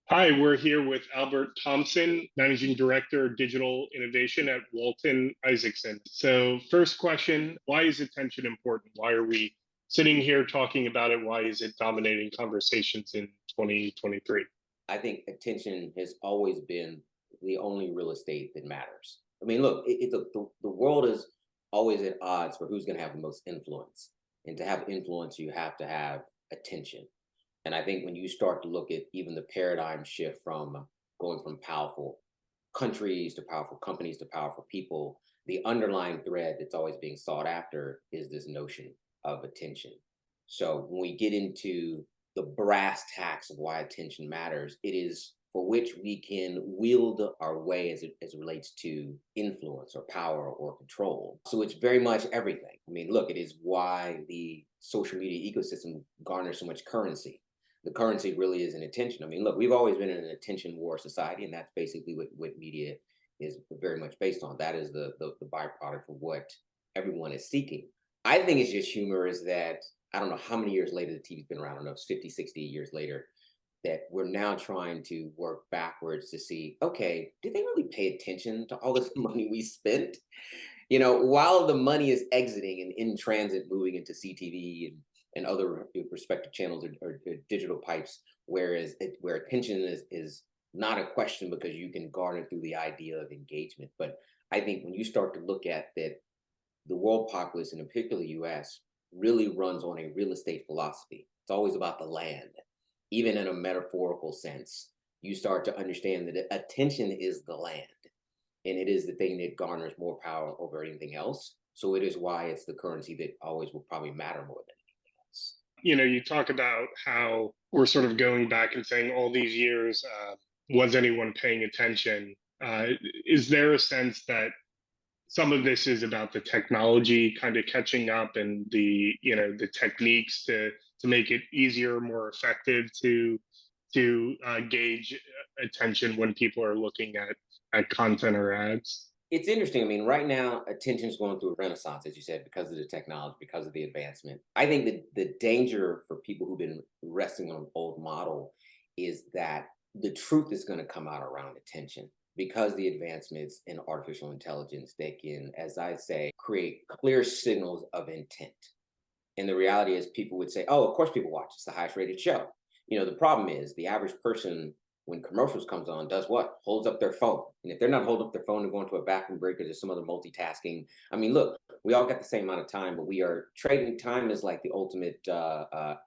Hi, we're here with Albert Thompson, Managing Director of Digital Innovation at Walton Isaacson. So, first question, why is attention important? Why are we sitting here talking about it? Why is it dominating conversations in 2023? I think attention has always been the only real estate that matters. I mean, look, the world is always at odds for who's going to have the most influence. And to have influence, you have to have attention. And I think when you start to look at even the paradigm shift from going from powerful countries to powerful companies to powerful people, the underlying thread that's always being sought after is this notion of attention. So when we get into the brass tacks of why attention matters, it is for which we can wield our way as it relates to influence or power or control. So it's very much everything. I mean, look, it is why the social media ecosystem garners so much currency. The currency really is an attention. I mean, look, we've always been in an attention war society, and that's basically what media is very much based on. That is the byproduct of what everyone is seeking. I think it's just humorous that I don't know how many years later the TV's been around. I don't know, it's 50, 60 years later that we're now trying to work backwards to see, okay, did they really pay attention to all this money we spent? While the money is exiting and in transit, moving into CTV and other respective channels or digital pipes, where attention is not a question because you can garner through the idea of engagement. But I think when you start to look at that, the world populace, and in particular the US, really runs on a real estate philosophy. It's always about the land, even in a metaphorical sense. You start to understand that attention is the land, and it is the thing that garners more power over anything else. So it is why it's the currency that always will probably matter more than anything else. You talk about how we're sort of going back and saying all these years, was anyone paying attention? Is there a sense that some of this is about the technology kind of catching up and the techniques to make it easier, more effective to gauge attention when people are looking at content or ads? It's interesting. I mean, right now, attention is going through a renaissance, as you said, because of the technology, because of the advancement. I think that the danger for people who've been resting on an old model is that the truth is going to come out around attention because the advancements in artificial intelligence, they can, as I say, create clear signals of intent. And the reality is, people would say, "Oh, of course, people watch. It's the highest rated show." The problem is the average person, when commercials comes on, does what? Holds up their phone. And if they're not holding up their phone, they're going to a bathroom break or there's some other multitasking. I mean, look, we all got the same amount of time, but we are trading time is like the ultimate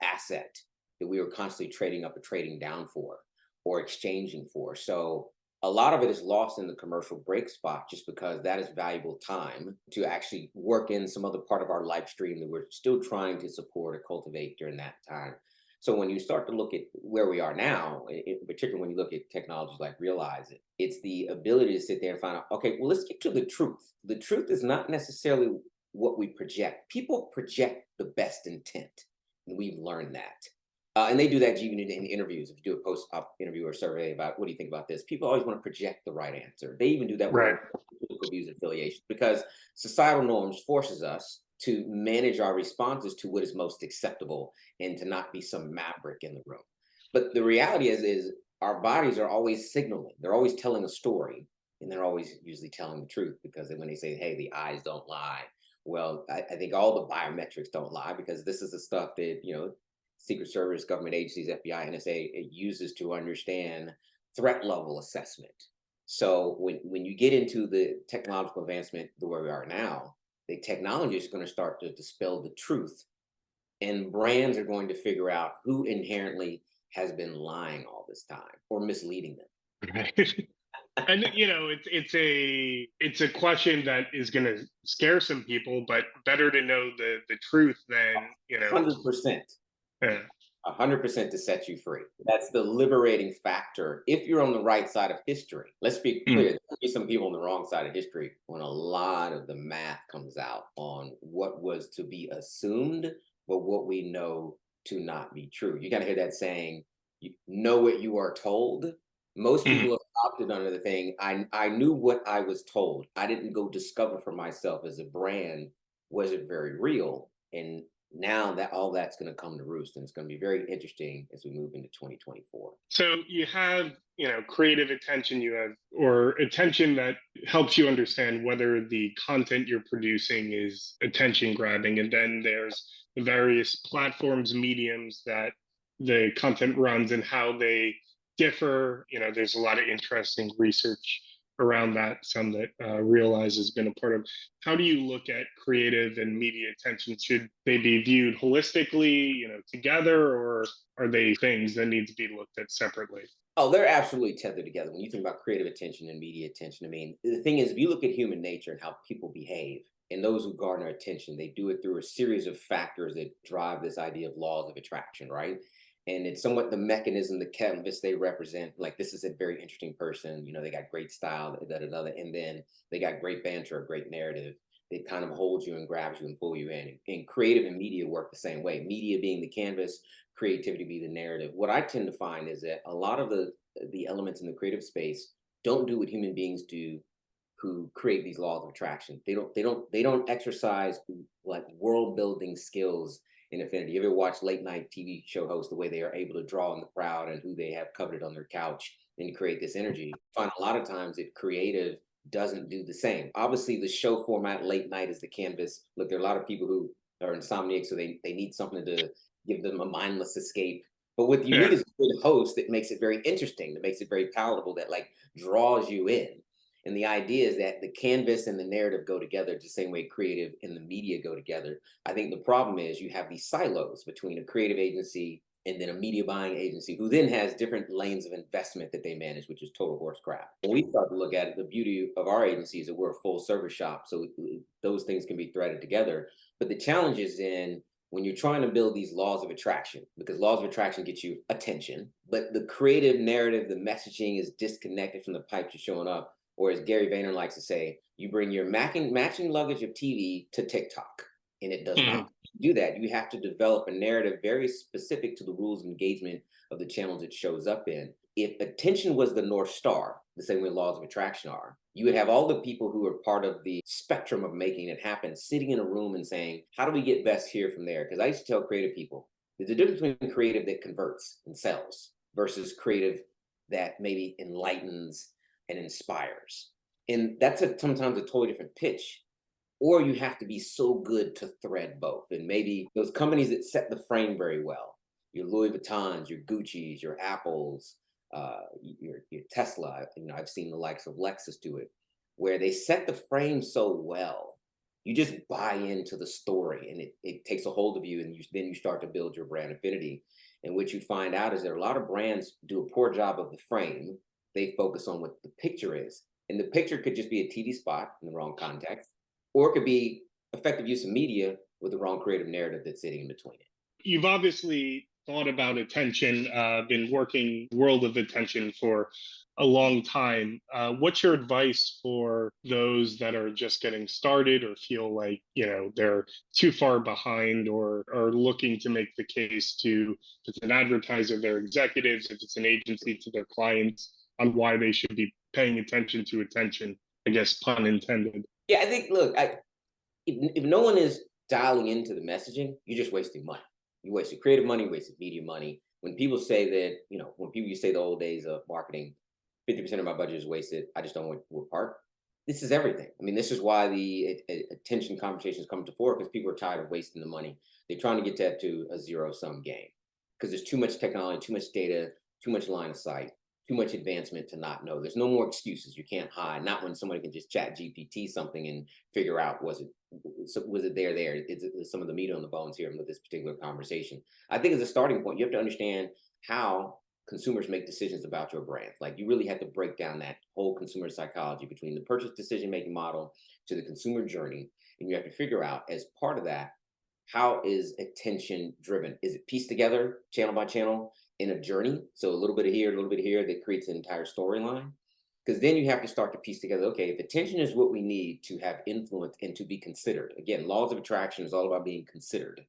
asset that we are constantly trading up or trading down for or exchanging for. So a lot of it is lost in the commercial break spot just because that is valuable time to actually work in some other part of our life stream that we're still trying to support or cultivate during that time. So when you start to look at where we are now, in particular when you look at technologies like Realize It, it's the ability to sit there and find out, okay, well, let's get to the truth. The truth is not necessarily what we project. People project the best intent, and we've learned that. And they do that even in interviews. If you do a post-op interview or survey about what do you think about this, people always want to project the right answer. They even do that with Right. our political views and affiliations because societal norms forces us to manage our responses to what is most acceptable and to not be some maverick in the room. But the reality is our bodies are always signaling. They're always telling a story, and they're always usually telling the truth because when they say, "Hey, the eyes don't lie," well, I think all the biometrics don't lie because this is the stuff that Secret Service, government agencies, FBI, NSA, it uses to understand threat level assessment. So when you get into the technological advancement the way we are now, the technology is going to start to dispel the truth, and brands are going to figure out who inherently has been lying all this time or misleading them. Right. And it's a question that is going to scare some people, but better to know the truth than 100%. uh, 100% to set you free. That's the liberating factor. If you're on the right side of history, let's be clear, mm, there'll be some people on the wrong side of history when a lot of the math comes out on what was to be assumed, but what we know to not be true. You got to hear that saying, you know what you are told. Most mm, people have opted under the thing, I knew what I was told. I didn't go discover for myself as a brand, was it very real? And Now that all that's going to come to roost, and it's going to be very interesting as we move into 2024. So you have, creative attention, you have, or attention that helps you understand whether the content you're producing is attention grabbing. And then there's the various platforms, mediums that the content runs and how they differ. There's a lot of interesting research around that, some that Realize has been a part of. How do you look at creative and media attention? Should they be viewed holistically, together, or are they things that need to be looked at separately? Oh, they're absolutely tethered together. When you think about creative attention and media attention, I mean, the thing is, if you look at human nature and how people behave, and those who garner attention, they do it through a series of factors that drive this idea of laws of attraction, right? And it's somewhat the mechanism, the canvas they represent. Like, this is a very interesting person. They got great style, that another, and then they got great banter, a great narrative. It kind of holds you and grabs you and pull you in. And creative and media work the same way. Media being the canvas, creativity be the narrative. What I tend to find is that a lot of the elements in the creative space don't do what human beings do who create these laws of attraction. They don't exercise like world building skills in affinity. You ever watch late night TV show hosts, the way they are able to draw in the crowd and who they have coveted on their couch and create this energy? I find a lot of times that creative doesn't do the same. Obviously, the show format late night is the canvas. Look, there are a lot of people who are insomniac, so they need something to give them a mindless escape. But what you Yeah. need is a good host that makes it very interesting, that makes it very palatable, that like draws you in. And the idea is that the canvas and the narrative go together the same way creative and the media go together. I think the problem is you have these silos between a creative agency and then a media buying agency who then has different lanes of investment that they manage, which is total horse crap. When we start to look at it, the beauty of our agency is that we're a full service shop. So those things can be threaded together. But the challenge is in when you're trying to build these laws of attraction, because laws of attraction get you attention, but the creative narrative, the messaging is disconnected from the pipes you're showing up. Or as Gary Vayner likes to say, you bring your matching luggage of TV to TikTok, and it does Mhm. not do that. You have to develop a narrative very specific to the rules of engagement of the channels it shows up in. If attention was the North Star, the same way laws of attraction are, you would have all the people who are part of the spectrum of making it happen sitting in a room and saying, how do we get best here from there? Because I used to tell creative people, there's a difference between creative that converts and sells versus creative that maybe enlightens and inspires. And that's sometimes a totally different pitch. Or you have to be so good to thread both. And maybe those companies that set the frame very well, your Louis Vuittons, your Gucci's, your Apples, your Tesla. I've seen the likes of Lexus do it, where they set the frame so well, you just buy into the story, and it takes a hold of you, and then you start to build your brand affinity. And what you find out is that a lot of brands do a poor job of the frame. They focus on what the picture is, and the picture could just be a TV spot in the wrong context, or it could be effective use of media with the wrong creative narrative that's sitting in between it. You've obviously thought about attention, been working world of attention for a long time. What's your advice for those that are just getting started or feel like they're too far behind, or are looking to make the case to, if it's an advertiser, their executives, if it's an agency, to their clients, on why they should be paying attention to attention? I guess pun intended. Yeah, I think. Look, if no one is dialing into the messaging, you're just wasting money. You wasted creative money, you wasted media money. When people say that, when people say the old days of marketing, 50% of my budget is wasted, I just don't want to part. This is everything. I mean, this is why the attention conversations come to fore, because people are tired of wasting the money. They're trying to get that to a zero sum game because there's too much technology, too much data, too much line of sight, too much advancement to not know. There's no more excuses. You can't hide. Not when somebody can just chat GPT something and figure out was it there? Is some of the meat on the bones here with this particular conversation? I think as a starting point, you have to understand how consumers make decisions about your brand. Like, you really have to break down that whole consumer psychology between the purchase decision making model to the consumer journey, and you have to figure out as part of that, how is attention driven? Is it pieced together channel by channel in a journey? So a little bit of here, a little bit of here, that creates an entire storyline. Because then you have to start to piece together, okay, if attention is what we need to have influence and to be considered. Again, laws of attraction is all about being considered.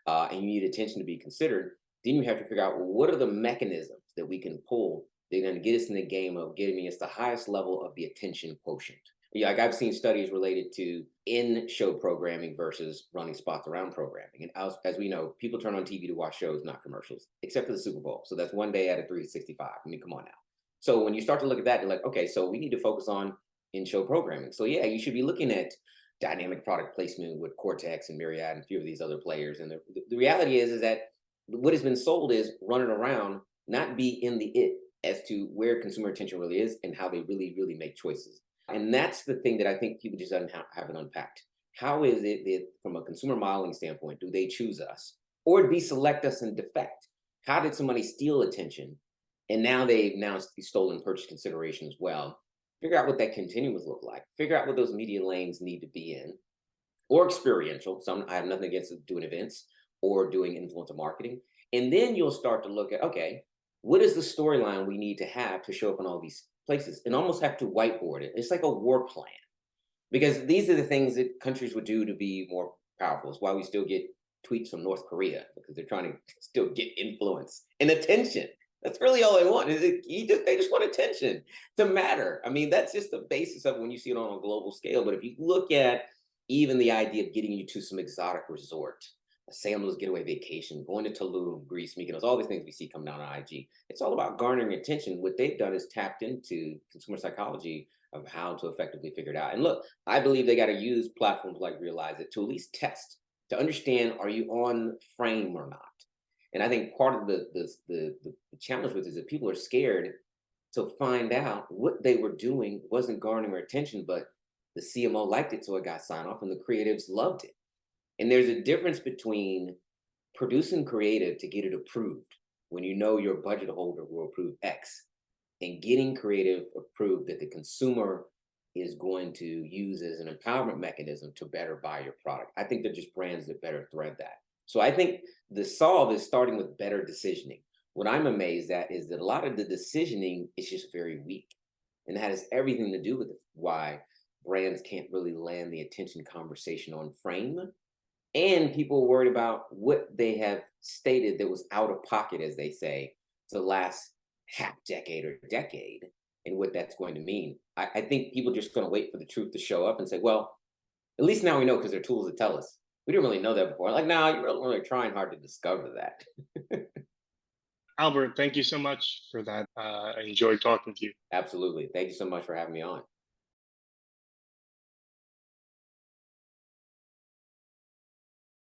And you need attention to be considered. Then you have to figure out, well, what are the mechanisms that we can pull that are going to get us in the game of getting us the highest level of the attention quotient. Yeah, like I've seen studies related to in-show programming versus running spots around programming. And as we know, people turn on TV to watch shows, not commercials, except for the Super Bowl. So that's one day out of 365. I mean, come on now. So when you start to look at that, you're like, okay, so we need to focus on in-show programming. So yeah, you should be looking at dynamic product placement with Cortex and Myriad and a few of these other players. And the reality is that what has been sold is running around, not be in the it as to where consumer attention really is and how they really, really make choices. And that's the thing that I think people just haven't unpacked. How is it that, from a consumer modeling standpoint, do they choose us or be select us and defect? How did somebody steal attention and now they've now stolen purchase consideration as well? Figure out what that continuum look like. Figure out what those media lanes need to be in, or experiential. Some I have nothing against doing events or doing influencer marketing. And then you'll start to look at, okay, what is the storyline we need to have to show up in all these places, and almost have to whiteboard it. It's like a war plan, because these are the things that countries would do to be more powerful. It's why we still get tweets from North Korea, because they're trying to still get influence and attention. That's really all they want. They just want attention to matter. I mean, that's just the basis of when you see it on a global scale. But if you look at even the idea of getting you to some exotic resort, a Sandals getaway vacation, going to Tulum, Greece, Mykonos, all these things we see coming down on IG. It's all about garnering attention. What they've done is tapped into consumer psychology of how to effectively figure it out. And look, I believe they got to use platforms like Realize It to at least test, to understand, are you on frame or not? And I think part of the challenge with it is that people are scared to find out what they were doing wasn't garnering their attention, but the CMO liked it, so it got signed off, and the creatives loved it. And there's a difference between producing creative to get it approved when you know your budget holder will approve X, and getting creative approved that the consumer is going to use as an empowerment mechanism to better buy your product. I think they're just brands that better thread that. So I think the solve is starting with better decisioning. What I'm amazed at is that a lot of the decisioning is just very weak. And that has everything to do with why brands can't really land the attention conversation on frame, and people are worried about what they have stated that was out of pocket, as they say, to the last half decade or decade, and what that's going to mean. I think people are just going to wait for the truth to show up and say, well, at least now we know, because there are tools that tell us. We didn't really know that before. Like, no, you're really trying hard to discover that. Albert, thank you so much for that. I enjoyed talking to you. Absolutely. Thank you so much for having me on.